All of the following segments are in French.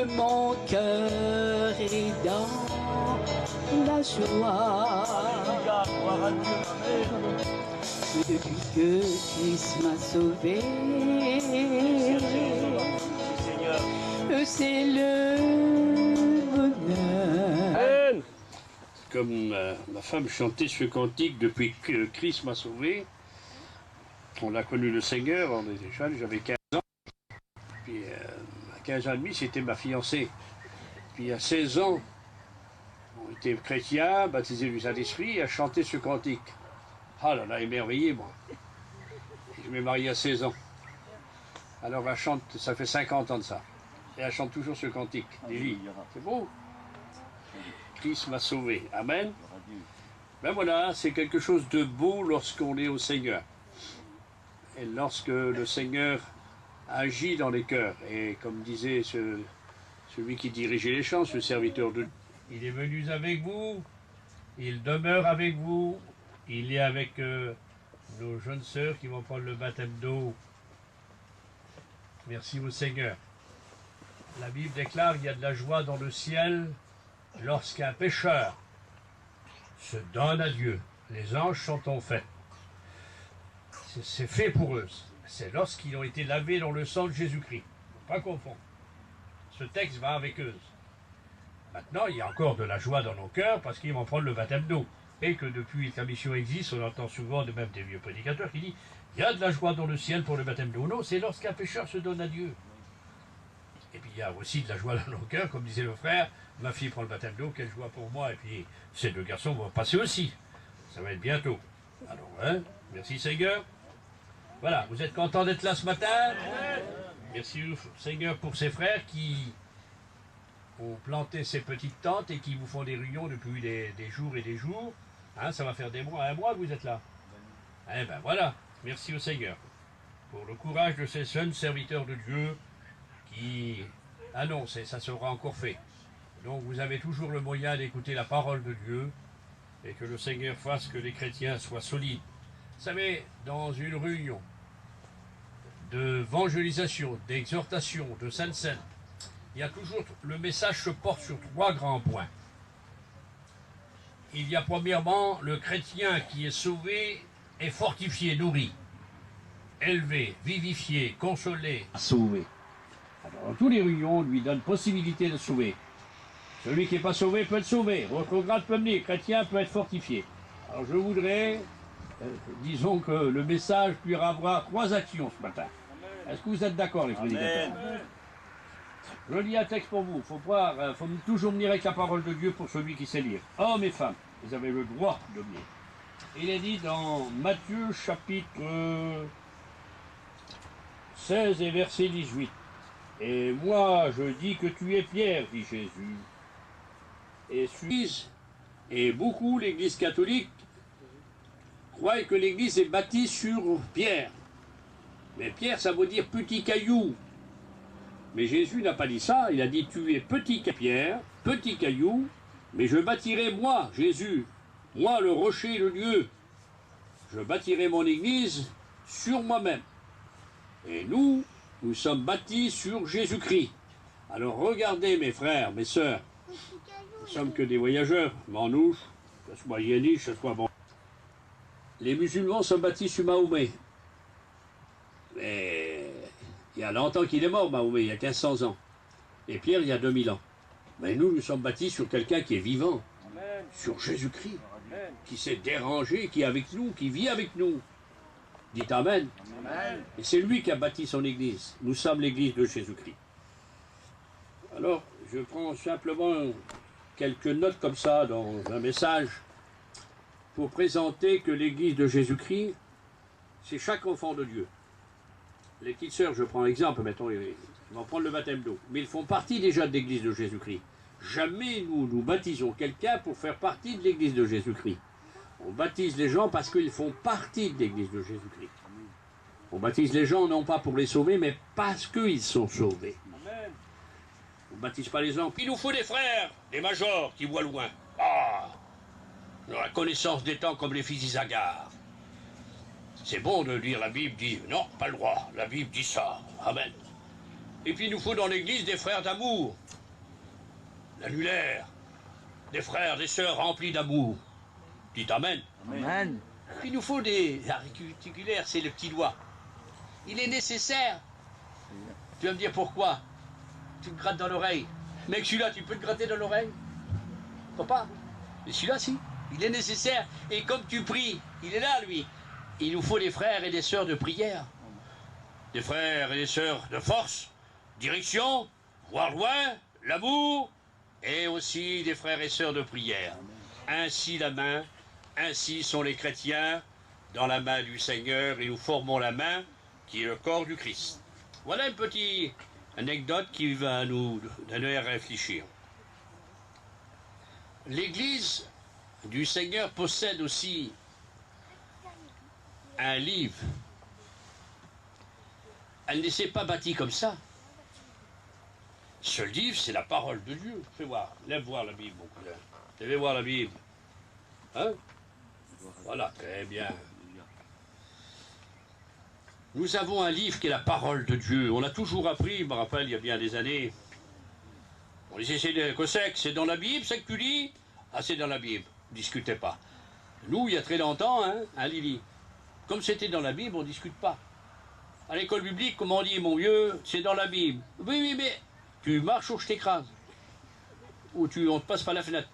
mon cœur est dans la joie. Depuis que Christ m'a sauvé, c'est le bonheur. Comme ma femme chantait ce cantique depuis que Christ m'a sauvé, on a connu le Seigneur, on était jeunes, j'avais 15 ans. Puis à 15 ans et demi, c'était ma fiancée. Puis à 16 ans, on était chrétiens, baptisés du Saint-Esprit, à chanter ce cantique. Ah là là, émerveillé, moi. Je m'ai marié à 16 ans. Alors elle chante, ça fait 50 ans de ça. Et elle chante toujours ce cantique, Lily. C'est beau. Christ m'a sauvé. Amen. Ben voilà, c'est quelque chose de beau lorsqu'on est au Seigneur. Et lorsque le Seigneur agit dans les cœurs. Et comme disait celui qui dirigeait les chants, ce serviteur de Dieu, il est venu avec vous, il demeure avec vous, il est avec nos jeunes sœurs qui vont prendre le baptême d'eau. Merci au Seigneur. La Bible déclare qu'il y a de la joie dans le ciel lorsqu'un pécheur se donne à Dieu. Les anges sont en fait. C'est fait pour eux. C'est lorsqu'ils ont été lavés dans le sang de Jésus-Christ. Pas confondre. Ce texte va avec eux. Maintenant, il y a encore de la joie dans nos cœurs parce qu'ils vont prendre le baptême d'eau. Et que depuis que la mission existe, on entend souvent de même des vieux prédicateurs qui disent il y a de la joie dans le ciel pour le baptême d'eau. Non, c'est lorsqu'un pécheur se donne à Dieu. Et puis il y a aussi de la joie dans nos cœurs, comme disait le frère, ma fille prend le baptême d'eau, quelle joie pour moi. Et puis ces deux garçons vont passer aussi. Ça va être bientôt. Alors, hein, merci Seigneur. Voilà, vous êtes content d'être là ce matin? Merci Seigneur pour ces frères qui ont planté ces petites tentes et qui vous font des réunions depuis des jours et des jours. Hein, ça va faire des mois, un mois que vous êtes là. Eh ben voilà, merci au Seigneur pour le courage de ces jeunes serviteurs de Dieu qui annoncent, et ça sera encore fait. Donc vous avez toujours le moyen d'écouter la parole de Dieu et que le Seigneur fasse que les chrétiens soient solides. Vous savez, dans une réunion d'évangélisation, d'exhortation, de Sainte Seine, il y a toujours, le message se porte sur trois grands points. Il y a premièrement le chrétien qui est sauvé et fortifié, nourri, élevé, vivifié, consolé, sauvé. Alors, dans toutes les réunions, on lui donne possibilité de sauver. Celui qui n'est pas sauvé peut être sauvé. Retrograde peut venir. Chrétien peut être fortifié. Alors je voudrais, disons que le message puisse avoir trois actions ce matin. Est-ce que vous êtes d'accord, les prédicateurs? Je lis un texte pour vous. Il faut toujours venir avec la parole de Dieu pour celui qui sait lire. Hommes et femmes, vous avez le droit de venir. Il est dit dans Matthieu chapitre 16 et verset 18. Et moi, je dis que tu es Pierre, dit Jésus. Et beaucoup, l'Église catholique, croient que l'Église est bâtie sur Pierre. Mais Pierre, ça veut dire petit caillou. Mais Jésus n'a pas dit ça. Il a dit, tu es petit Pierre, petit caillou, mais je bâtirai moi, Jésus, moi le rocher de Dieu. Je bâtirai mon Église sur moi-même. Et nous sommes bâtis sur Jésus-Christ. Alors regardez mes frères, mes sœurs, nous ne sommes que des voyageurs, manouches, que ce soit yéniche, que ce soit bon. Les musulmans sont bâtis sur Mahomet. Mais il y a longtemps qu'il est mort, Mahomet, il y a 1500 ans. Et Pierre, il y a 2000 ans. Mais nous sommes bâtis sur quelqu'un qui est vivant, Amen. Sur Jésus-Christ, qui s'est dérangé, qui est avec nous, qui vit avec nous. Dites Amen. Amen. Et c'est lui qui a bâti son Église. Nous sommes l'Église de Jésus-Christ. Alors, je prends simplement quelques notes comme ça dans un message pour présenter que l'Église de Jésus-Christ, c'est chaque enfant de Dieu. Les petites sœurs, je prends l'exemple, mettons, ils vont prendre le baptême d'eau, mais ils font partie déjà de l'Église de Jésus-Christ. Jamais nous baptisons quelqu'un pour faire partie de l'Église de Jésus-Christ. On baptise les gens parce qu'ils font partie de l'Église de Jésus-Christ. On baptise les gens non pas pour les sauver, mais parce qu'ils sont sauvés. Amen. On ne baptise pas les gens. Il nous faut des frères, des majors qui voient loin. Ah, dans la connaissance des temps comme les fils d'Isagar. C'est bon de lire la Bible, dit non, pas le droit. La Bible dit ça. Amen. Et puis il nous faut dans l'Église des frères d'amour. l'annulaire, des frères, des sœurs remplis d'amour. Dites Amen. Amen. Il nous faut des articulaires, c'est le petit doigt. Il est nécessaire. Tu vas me dire pourquoi? Tu te grattes dans l'oreille. Mec, celui-là, tu peux te gratter dans l'oreille? Pas. Mais celui-là, si. Il est nécessaire. Et comme tu pries, il est là, lui. Il nous faut des frères et des sœurs de prière. Des frères et des sœurs de force, direction, voir loin, l'amour, et aussi des frères et sœurs de prière. Ainsi la main, ainsi sont les chrétiens dans la main du Seigneur, et nous formons la main qui est le corps du Christ. Voilà une petite anecdote qui va nous donner à réfléchir. L'Église du Seigneur possède aussi un livre. Elle ne s'est pas bâtie comme ça. Ce livre, c'est la parole de Dieu. Fais voir, lève voir la Bible, mon cousin. Lèvez voir la Bible. Hein? Voilà, très bien. Nous avons un livre qui est la parole de Dieu. On a toujours appris, je me rappelle, il y a bien des années. On disait, c'est dans la Bible, c'est que tu lis? Ah, c'est dans la Bible. Ne discutez pas. Nous, il y a très longtemps, hein, Lily. Comme c'était dans la Bible, on ne discute pas. À l'école biblique, comme on dit, mon vieux, c'est dans la Bible. Oui, mais tu marches ou je t'écrase. Ou on te passe par la fenêtre.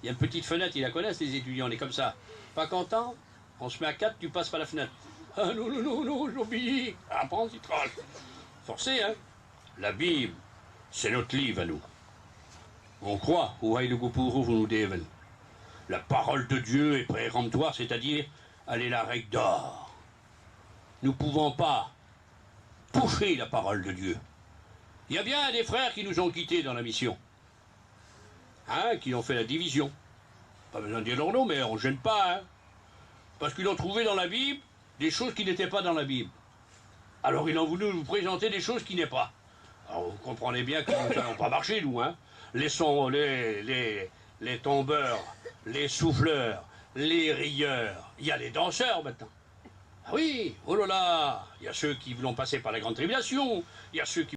Il y a une petite fenêtre, ils la connaissent, les étudiants, on est comme ça. Pas content? On se met à 4, tu passes par la fenêtre. Ah non, j'obéis. Apprends, citral. Forcé, hein? La Bible, c'est notre livre à nous. On croit, ou le goupuru vous nous devez. La parole de Dieu est péremptoire, c'est-à-dire, elle est la règle d'or. Nous ne pouvons pas toucher la parole de Dieu. Il y a bien des frères qui nous ont quittés dans la mission. Hein, qui ont fait la division. Pas besoin de dire leur nom, mais on ne gêne pas. Hein, parce qu'ils ont trouvé dans la Bible des choses qui n'étaient pas dans la Bible. Alors ils ont voulu nous présenter des choses qui n'est pas. Alors vous comprenez bien que nous n'allons pas marcher, nous. Hein. Les tombeurs, les souffleurs, les rieurs. Il y a les danseurs maintenant. Ah oui, oh là là, il y a ceux qui voulaient passer par la grande tribulation, il y a ceux qui